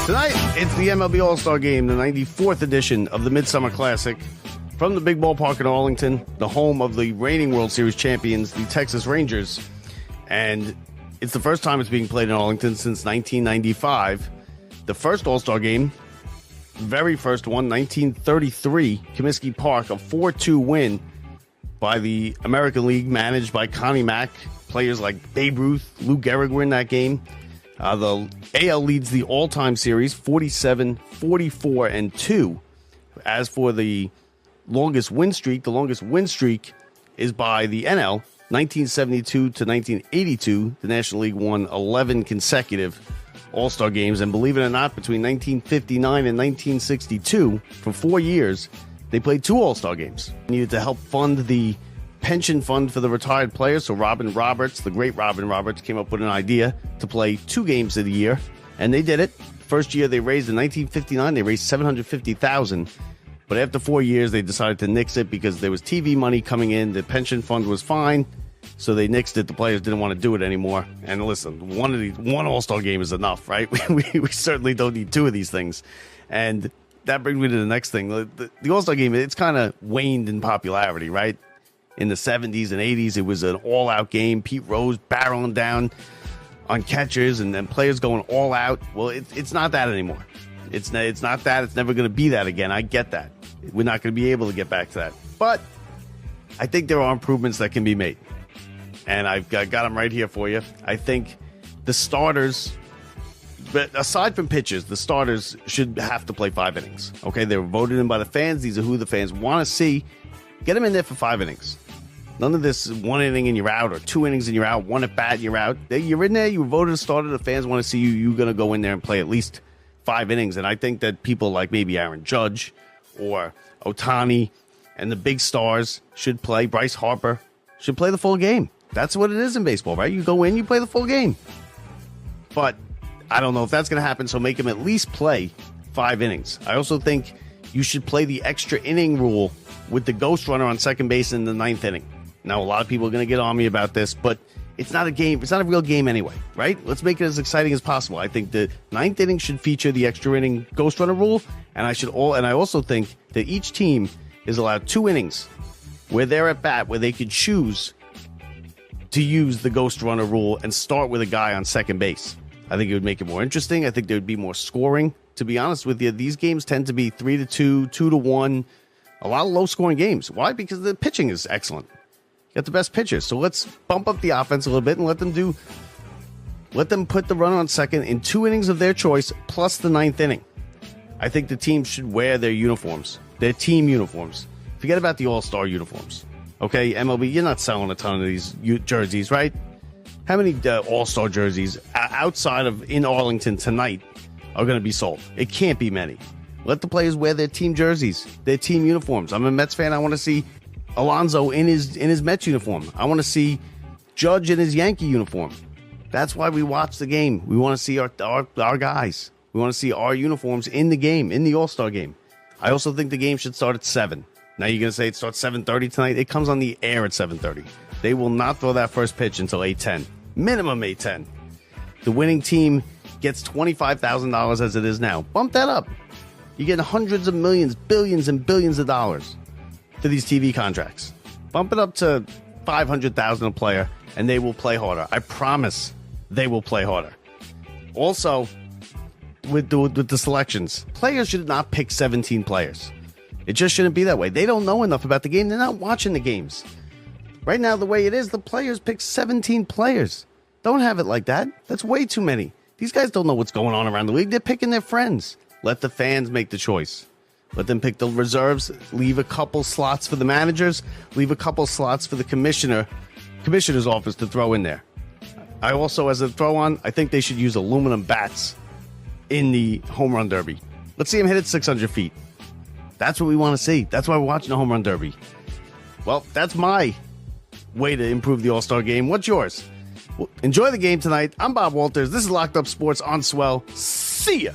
Tonight, it's the MLB All-Star Game, the 94th edition of the Midsummer Classic. From the big ballpark in Arlington, the home of the reigning World Series champions, the Texas Rangers. And it's the first time it's being played in Arlington since 1995. The first All-Star Game, very first one, 1933, Comiskey Park, a 4-2 win by the American League, managed by Connie Mack. Players like Babe Ruth, Lou Gehrig were in that game. The AL leads the all-time series, 47, 44, and 2. As for the longest win streak is by the NL, 1972 to 1982. The National League won 11 consecutive All-Star games, and believe it or not, between 1959 and 1962, for 4 years, they played 2 All-Star games. Needed to help fund the pension fund for the retired players, so Robin Roberts, the great Robin Roberts, came up with an idea to play 2 games of the year, and they did it. First year they raised, in 1959, they raised $750,000, but after 4 years they decided to nix it because there was TV money coming in, the pension fund was fine, so they nixed it. The players didn't want to do it anymore. And listen, one All-Star game is enough, right? we certainly don't need 2 of these things. And that brings me to the next thing. The All-Star game, it's kind of waned in popularity, right? In the 70s and 80s, it was an all-out game. Pete Rose barreling down on catchers and then players going all out. Well, it's not that anymore. It's not that. It's never going to be that again. I get that. We're not going to be able to get back to that. But I think there are improvements that can be made. And I've got them right here for you. I think the starters, but aside from pitchers, the starters should have to play 5 innings. Okay, they were voted in by the fans. These are who the fans want to see. Get them in there for 5 innings. None of this 1 inning and you're out, or 2 innings and you're out, 1 at bat and you're out. You're in there, you were voted a starter, the fans want to see you. You're going to go in there and play at least 5 innings. And I think that people like maybe Aaron Judge or Ohtani and the big stars should play. Bryce Harper should play the full game. That's what it is in baseball, right? You go in, you play the full game. But I don't know if that's going to happen, so make them at least play 5 innings. I also think you should play the extra inning rule with the ghost runner on second base in the 9th inning. Now, a lot of people are going to get on me about this, but it's not a game. It's not a real game anyway, right? Let's make it as exciting as possible. I think the 9th inning should feature the extra inning ghost runner rule, and I also think that each team is allowed 2 innings where they're at bat, where they could choose to use the ghost runner rule and start with a guy on second base. I think it would make it more interesting. I think there would be more scoring. To be honest with you, these games tend to be 3-2, 2-1, a lot of low-scoring games. Why? Because the pitching is excellent. You got the best pitchers. So let's bump up the offense a little bit and let them put the runner on second in 2 innings of their choice plus the 9th inning. I think the team should wear their uniforms, their team uniforms. Forget about the All-Star uniforms. Okay, MLB, you're not selling a ton of these jerseys, right? How many All-Star jerseys outside of in Arlington tonight are going to be sold? It can't be many. Let the players wear their team jerseys, their team uniforms. I'm a Mets fan. I want to see Alonso in his Mets uniform. I want to see Judge in his Yankee uniform. That's why we watch the game. We want to see our guys. We want to see our uniforms in the game, in the All-Star game. I also think the game should start at 7. Now you're going to say it starts 7:30 tonight. It comes on the air at 7:30. They will not throw that first pitch until 8:10. Minimum 8:10. The winning team gets $25,000 as it is now. Bump that up. You get hundreds of millions, billions, and billions of dollars for these TV contracts. Bump it up to $500,000 a player, and they will play harder. I promise they will play harder. Also, with the selections, players should not pick 17 players. It just shouldn't be that way. They don't know enough about the game. They're not watching the games. Right now, the way it is, the players pick 17 players. Don't have it like that. That's way too many. These guys don't know what's going on around the league. They're picking their friends. Let the fans make the choice. Let them pick the reserves. Leave a couple slots for the managers. Leave a couple slots for the commissioner's office to throw in there. I also, as a throw-on, I think they should use aluminum bats in the home run derby. Let's see them hit it 600 feet. That's what we want to see. That's why we're watching the home run derby. Well, that's my way to improve the All-Star game. What's yours? Well, enjoy the game tonight. I'm Bob Walters. This is Locked Up Sports on Swell. See ya.